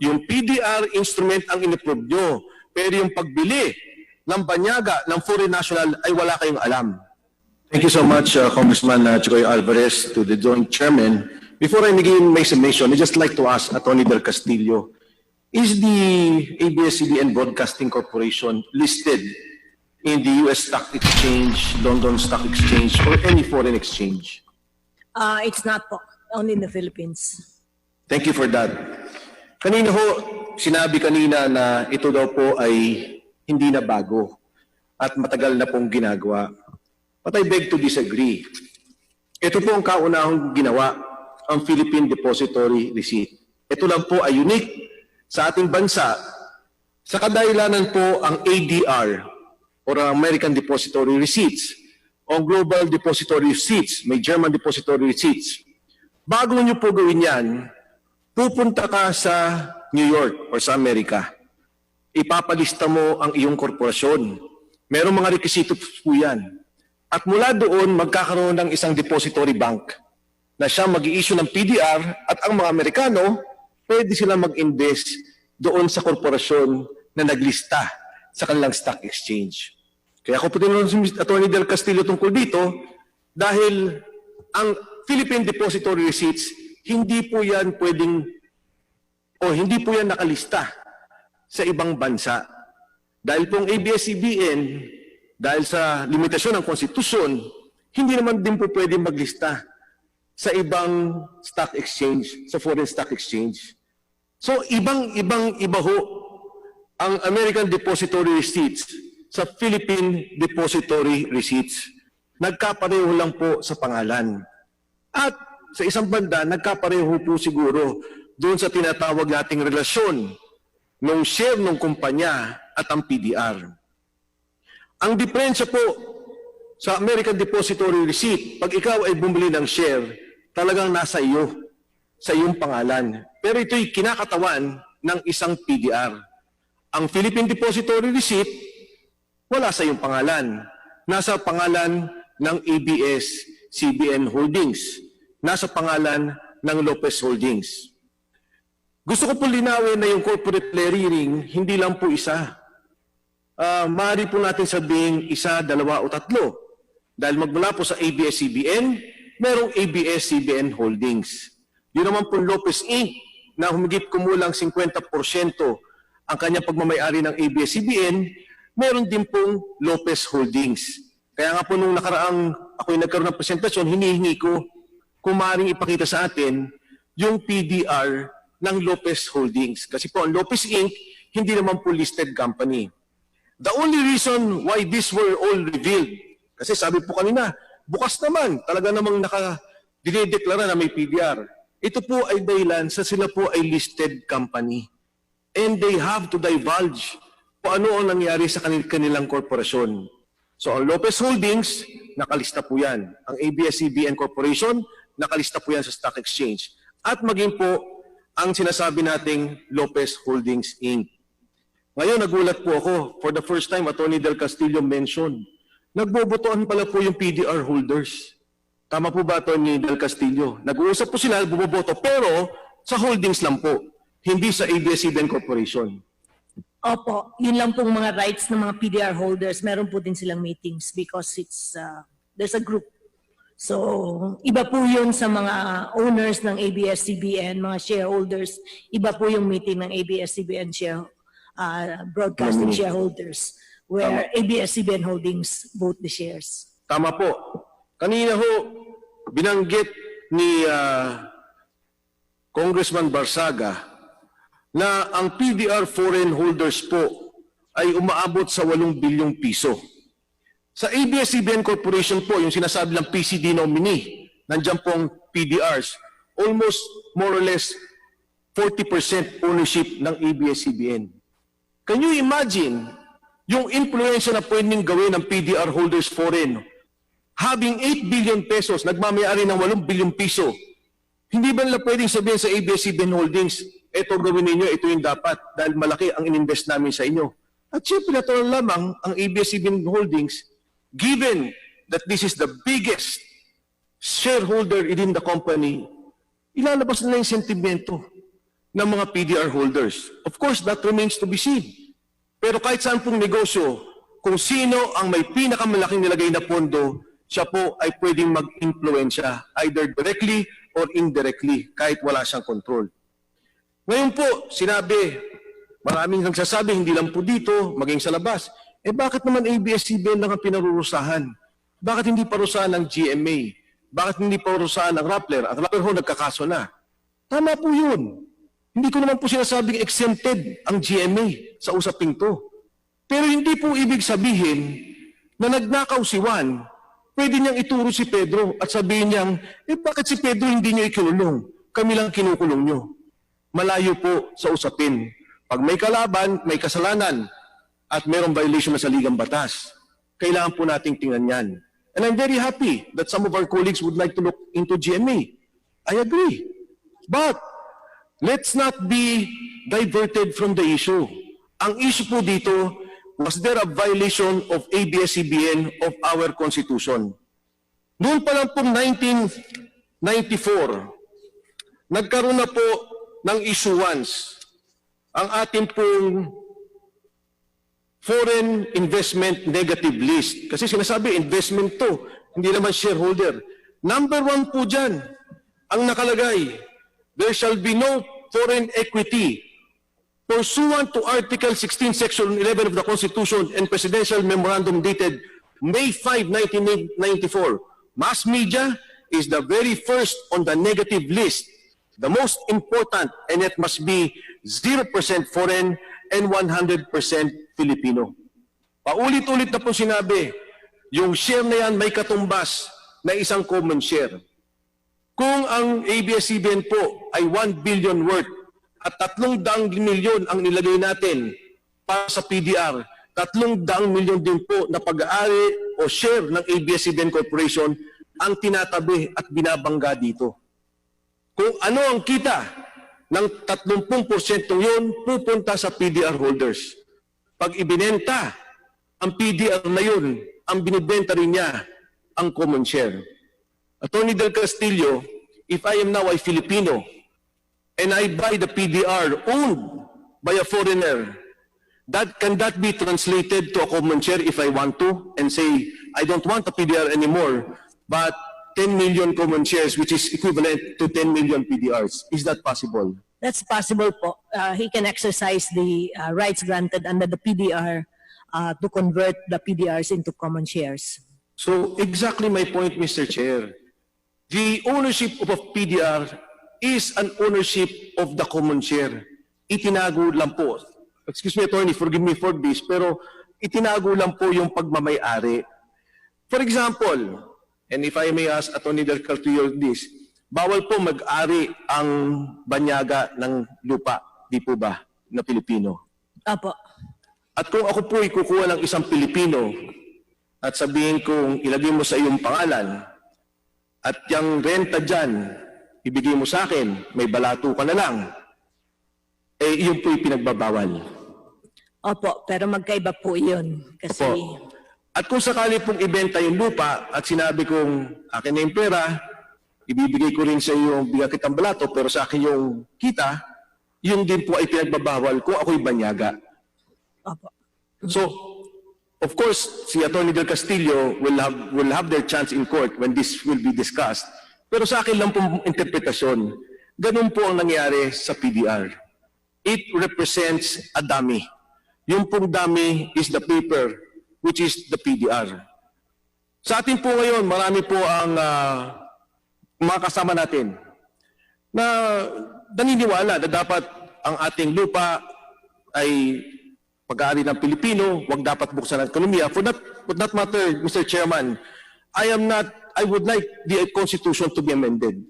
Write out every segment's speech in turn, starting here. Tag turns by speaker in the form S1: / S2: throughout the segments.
S1: Yung PDR instrument ang in-approve nyo. Pero yung pagbili ng banyaga ng foreign national ay wala kayong alam.
S2: Thank you so much, Congressman Choy Alvarez, to the Joint Chairman. Before I begin my submission, I'd just like to ask Attorney Del Castillo, is the ABS-CBN Broadcasting Corporation listed in the US Stock Exchange, London Stock Exchange, or any foreign exchange?
S3: It's not po, only in the Philippines.
S2: Thank you for that. Kanina ho, sinabi kanina na ito daw po ay hindi na bago at matagal na pong ginagawa. But I beg to disagree. Ito po ang kaunahang ginawa, ang Philippine Depository Receipt. Ito lang po ay unique sa ating bansa. Sa kadahilanan po ang ADR or American Depository Receipts o Global Depository Receipts, may German Depository Receipts. Bago nyo po gawin yan, pupunta ka sa New York or sa Amerika. Ipapalista mo ang iyong korporasyon. Merong mga rekisito po yan. At mula doon, magkakaroon ng isang depository bank na siya mag-i-issue ng PDR at ang mga Amerikano, pwede sila mag-invest doon sa korporasyon na naglista sa kanilang stock exchange. Kaya ako po tinanong si Atty. Del Castillo tungkol dito dahil ang Philippine Depository Receipts, hindi po yan pwedeng o hindi po yan nakalista sa ibang bansa. Dahil pong ABS-CBN, dahil sa limitasyon ng konstitusyon, hindi naman din po pwedeng maglista sa ibang stock exchange, sa foreign stock exchange. So, iba ho ang American Depository Receipts sa Philippine Depository Receipts. Nagkapareho lang po sa pangalan. At sa isang banda, nagkapareho po siguro doon sa tinatawag nating relasyon ng share ng kumpanya at ang PDR. Ang diferensya po sa American Depository Receipt, pag ikaw ay bumili ng share, talagang nasa iyo, sa iyong pangalan. Pero ito'y kinakatawan ng isang PDR. Ang Philippine Depository Receipt, wala sa iyong pangalan. Nasa pangalan ng ABS-CBN Holdings. Nasa pangalan ng Lopez Holdings. Gusto ko po linawin na yung corporate clearing, hindi lang po isa. Maaari po natin sabihin isa, dalawa o tatlo. Dahil magmula po sa ABS-CBN, merong ABS-CBN Holdings. Yun naman po Lopez Inc. na humigit kumulang 50% ang kanyang pagmamayari ng ABS-CBN, meron din pong Lopez Holdings. Kaya nga po nung nakaraang ako'y nagkaroon ng presentasyon, hinihingi ko kung maaaring ipakita sa atin yung PDR ng Lopez Holdings. Kasi po ang Lopez Inc. hindi naman po listed company. The only reason why these were all revealed, kasi sabi po kanina, bukas naman, talaga namang dinideklara na may PDR. Ito po ay dahilan sa sila po ay listed company. And they have to divulge kung ano ang nangyari sa kanilang korporasyon. So ang Lopez Holdings, nakalista po yan. Ang ABS-CBN Corporation, nakalista po yan sa Stock Exchange. At maging po ang sinasabi nating Lopez Holdings Inc. Ngayon, nagulat po ako. For the first time, Atty. Del Castillo mentioned, nagbobotohan pala po yung PDR holders. Tama po ba, Atty. Del Castillo? Nag-uusap po sila, bumoboto, pero sa holdings lang po, hindi sa ABS-CBN Corporation.
S3: Opo, yun lang pong mga rights ng mga PDR holders. Meron po din silang meetings because it's there's a group. So, iba po yun sa mga owners ng ABS-CBN, mga shareholders. Iba po yung meeting ng ABS-CBN broadcasting shareholders where ABS-CBN Holdings vote the shares.
S1: Tama po. Kanina ho, binanggit ni Congressman Barsaga na ang PDR foreign holders po ay umaabot sa 8 bilyong piso. Sa ABS-CBN Corporation po, yung sinasabi ng PCD nominee, nandiyan pong PDRs, almost more or less 40% ownership ng ABS-CBN. Can you imagine yung influensya na pwedeng gawin ng PDR holders foreign? Having 8 billion pesos, nagmamayari ng 8 bilyong piso, hindi ba nila pwedeng sabihin sa ABS-CBN Holdings, ito gawin ninyo, ito yung dapat, dahil malaki ang ininvest namin sa inyo. At syempre, natural lamang ang ABS-CBN Holdings, given that this is the biggest shareholder within the company, ilalabas nila yung sentimento. ng mga PDR holders. Of course, that remains to be seen. Pero kahit saan pong negosyo, kung sino ang may pinakamalaking nilagay na pondo, siya po ay pwedeng mag-impluensya either directly or indirectly kahit wala siyang control. Ngayon po, sinabi, maraming nagsasabi, hindi lang po dito, maging sa labas. Bakit naman ABS-CBN lang ang pinarurusahan? Bakit hindi parusahan ng GMA? Bakit hindi parusahan ng Rappler? Ang Rappler ho, nagkakaso na. Tama po yun. Hindi ko naman po sinasabing exempted ang GMA sa usaping to. Pero hindi po ibig sabihin na nagnakaw si Juan, pwede niyang ituro si Pedro at sabihin niyang, bakit si Pedro hindi niyo ikinulong? Kami lang kinukulong niyo. Malayo po sa usapin. Pag may kalaban, may kasalanan, at mayroong violation na sa ligang batas, kailangan po nating tingnan yan. And I'm very happy that some of our colleagues would like to look into GMA. I agree. But let's not be diverted from the issue. Ang issue po dito, was there a violation of ABS-CBN of our Constitution? Noon pa lang pong 1994, nagkaroon na po ng issuance ang ating pong foreign investment negative list. Kasi sinasabi, investment to, hindi naman shareholder. Number 1 po dyan, ang nakalagay, there shall be no foreign equity pursuant to Article 16, Section 11 of the Constitution and Presidential Memorandum dated May 5, 1994. Mass media is the very first on the negative list, the most important, and it must be 0% foreign and 100% Filipino. Paulit-ulit na po sinabi, yung share na yan may katumbas na isang common share. Kung ang ABS-CBN po ay 1 billion worth at 300 milyon ang nilagay natin para sa PDR, 300 milyon din po na pag-aari o share ng ABS-CBN Corporation ang tinatabi at binabangga dito. Kung ano ang kita ng 30% yun, pupunta sa PDR holders. Pag ibinenta ang PDR na yun, ang binibenta rin niya ang common share. Attorney Del Castillo, if I am now a Filipino and I buy the PDR owned by a foreigner, can that be translated to a common share if I want to and say, I don't want a PDR anymore, but 10 million common shares, which is equivalent to 10 million PDRs. Is that possible?
S3: That's possible po. He can exercise the rights granted under the PDR to convert the PDRs into common shares.
S1: So exactly my point, Mr. Chair. The ownership of a PDR is an ownership of the common share. Itinago lang po. Excuse me, attorney, forgive me for this, pero itinago lang po yung pagmamay-ari. For example, and if I may ask Attorney Del Castillo this, bawal po mag-ari ang banyaga ng lupa, di po ba, na Pilipino?
S3: Apo.
S1: At kung ako po ikukuha ng isang Pilipino at sabihin kong ilagay mo sa iyong pangalan at yung renta dyan, ibigay mo sa akin, may balato ka na lang, iyon po yung pinagbabawal.
S3: Opo, pero magkaiba po yun. Kasi
S1: Opo. At kung sakali pong ibenta yung lupa at sinabi kong akin na yung pera, ibibigay ko rin sa iyo yung bigyan kitang balato, pero sa akin yung kita, yun din po ay pinagbabawal kung ako'y banyaga.
S3: opo.
S1: So, of course, si Atty. Del Castillo will have their chance in court when this will be discussed. Pero sa akin lang pong interpretasyon, ganun po ang nangyari sa PDR. It represents a dummy. Yung pong dummy is the paper, which is the PDR. Sa atin po ngayon, marami po ang mga kasama natin na naniniwala na dapat ang ating lupa ay pag-aari ng Pilipino, wag dapat buksan ang ekonomiya. For that matter, Mr. Chairman, I would like the Constitution to be amended.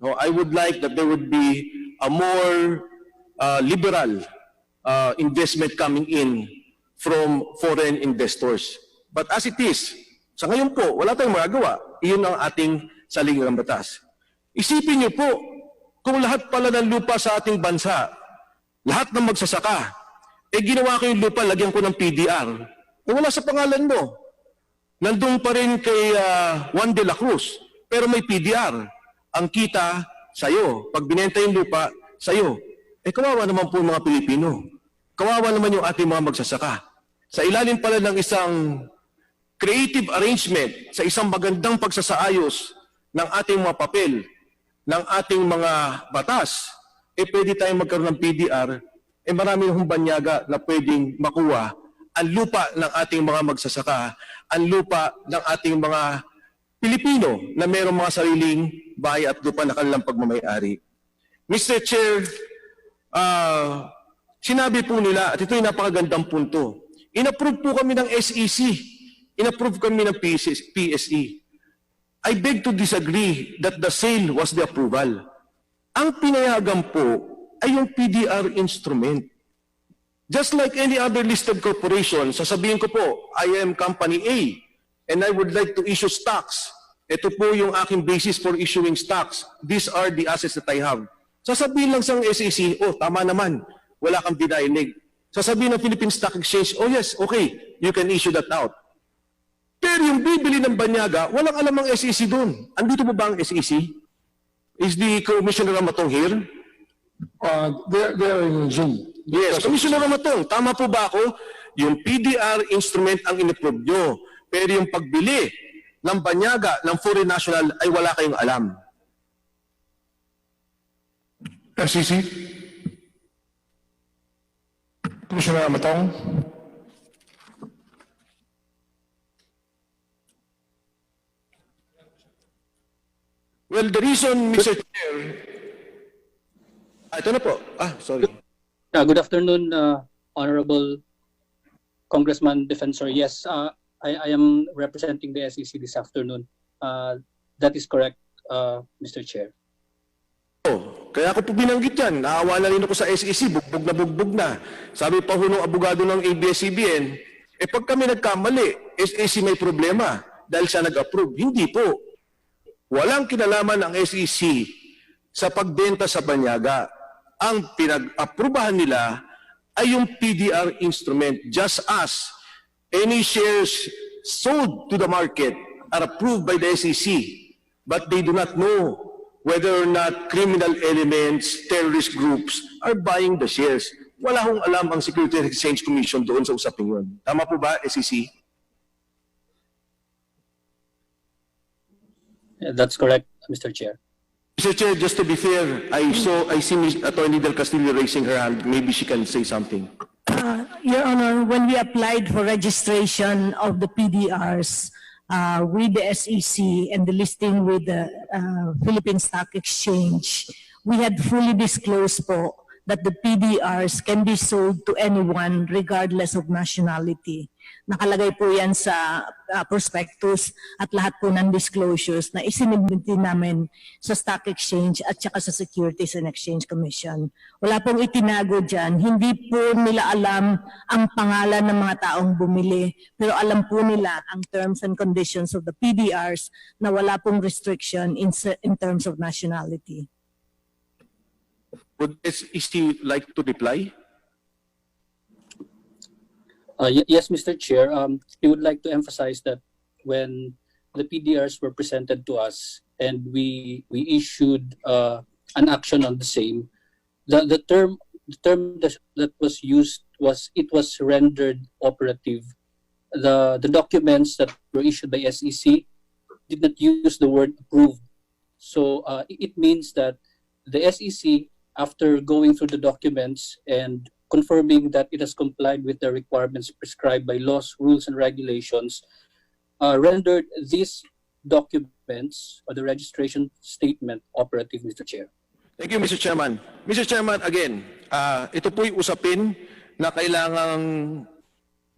S1: No, I would like that there would be a more liberal investment coming in from foreign investors. But as it is, sa ngayon po, wala tayong magagawa. Iyon ang ating saligang batas. Isipin niyo po, kung lahat pala ng lupa sa ating bansa, lahat ng magsasaka, ginawa ko yung lupa, lagyan ko ng PDR, wala sa pangalan mo. Nandun pa rin kay Juan de la Cruz, pero may PDR. Ang kita, sa'yo. Pag binenta yung lupa, sa'yo. kawawa naman po yung mga Pilipino. Kawawa naman yung ating mga magsasaka. Sa ilalim pala ng isang creative arrangement, sa isang magandang pagsasaayos ng ating mga papel, ng ating mga batas, pwede tayong magkaroon ng PDR, marami ng banyaga na pwedeng makuha ang lupa ng ating mga magsasaka, ang lupa ng ating mga Pilipino na mayroong mga sariling bahay at lupa na kanilang pagmamayari. Mr. Chair, sinabi po nila, at ito yung napakagandang punto, inapprove po kami ng SEC, inapprove kami ng PSE. I beg to disagree that the sale was the approval. Ang pinayagan po ay yung PDR instrument. Just like any other listed corporation, sasabihin ko po, I am company A and I would like to issue stocks. Ito po yung aking basis for issuing stocks. These are the assets that I have. Sasabihin lang sa SEC, oh, tama naman, wala kang dinilig. Sasabihin ng Philippine Stock Exchange, oh yes, okay, you can issue that out. Pero yung bibili ng banyaga, walang alam ang SEC doon. Andito po ba ang SEC? Is the Commissioner Ramatong here?
S4: They're in Zoom.
S1: Yes, Commissioner Ramatong, tama po ba ako? Yung PDR instrument ang inapprove nyo. Pero yung pagbili ng banyaga ng foreign national ay wala kayong alam.
S4: SEC. Commissioner Amatong.
S1: Well, the reason, Mr. Chair, ito na po. Sorry.
S5: Good afternoon, Honorable Congressman Defensor. Yes, I am representing the SEC this afternoon. That is correct, Mr. Chair.
S1: Kaya ako po binanggit yan. Naawa na rin ako sa SEC, bugbog na. Sabi pa ho nung abogado ng ABS-CBN, pag kami nagkamali, SEC may problema dahil siya nag-approve. Hindi po. Walang kinalaman ang SEC sa pagbenta sa banyaga. Ang pinag-aprubahan nila ay yung PDR instrument, just as any shares sold to the market are approved by the SEC, but they do not know whether or not criminal elements, terrorist groups are buying the shares. Wala hong alam ang Securities and Exchange Commission doon sa usaping yun. Tama po ba, SEC?
S5: That's correct, Mr. Chair.
S1: Mr. Chair, just to be fair, I see Ms. Attorney Del Castillo raising her hand. Maybe she can say something.
S3: Your Honor, when we applied for registration of the PDRs with the SEC and the listing with the Philippine Stock Exchange, we had fully disclosed po that the PDRs can be sold to anyone regardless of nationality. Nakalagay po yan sa prospectus at lahat po ng disclosures na isinibiti namin sa Stock Exchange at saka sa Securities and Exchange Commission. Wala pong itinago dyan. Hindi po nila alam ang pangalan ng mga taong bumili, pero alam po nila ang terms and conditions of the PDRs na wala pong restriction in terms of nationality.
S1: Would SEC like to reply?
S5: Yes, Mr. Chair. I would like to emphasize that when the PDRs were presented to us and we issued an action on the same, the term that was used was it was rendered operative. The documents that were issued by SEC did not use the word approved. So it means that the SEC, after going through the documents and confirming that it has complied with the requirements prescribed by laws, rules, and regulations, rendered these documents or the registration statement operative, Mr. Chair.
S1: Thank you, Mr. Chairman. Mr. Chairman, again, ito po'y usapin na kailangang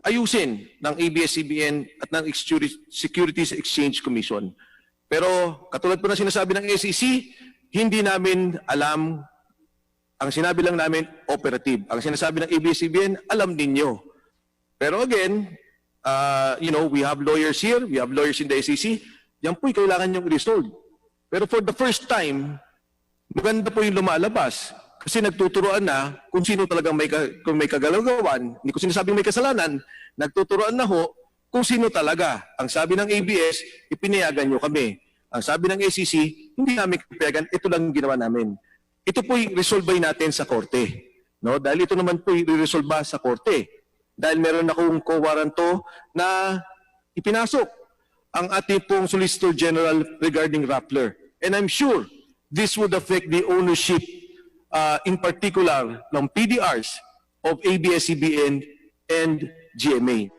S1: ayusin ng ABS-CBN at ng Securities Exchange Commission. Pero katulad po na sinasabi ng SEC, hindi namin alam. Ang sinabi lang namin, operative. Ang sinasabi ng ABS-CBN, alam ninyo. Pero again, we have lawyers here, we have lawyers in the SEC, yan po'y kailangan yung resolve. Pero for the first time, maganda po yung lumalabas. Kasi nagtuturoan na kung sino talagang kung may kagalagawan, hindi ko sinasabing may kasalanan, nagtuturoan na ho kung sino talaga. Ang sabi ng ABS, ipinayagan nyo kami. Ang sabi ng SEC, hindi namin pinayagan, ito lang ginawa namin. ito po'y resolve natin sa korte. No? Dahil ito naman po'y re-resolve sa korte. Dahil meron akong co-warranto na ipinasok ang ating pong Solicitor General regarding Rappler. And I'm sure this would affect the ownership in particular ng PDRs of ABS-CBN and GMA.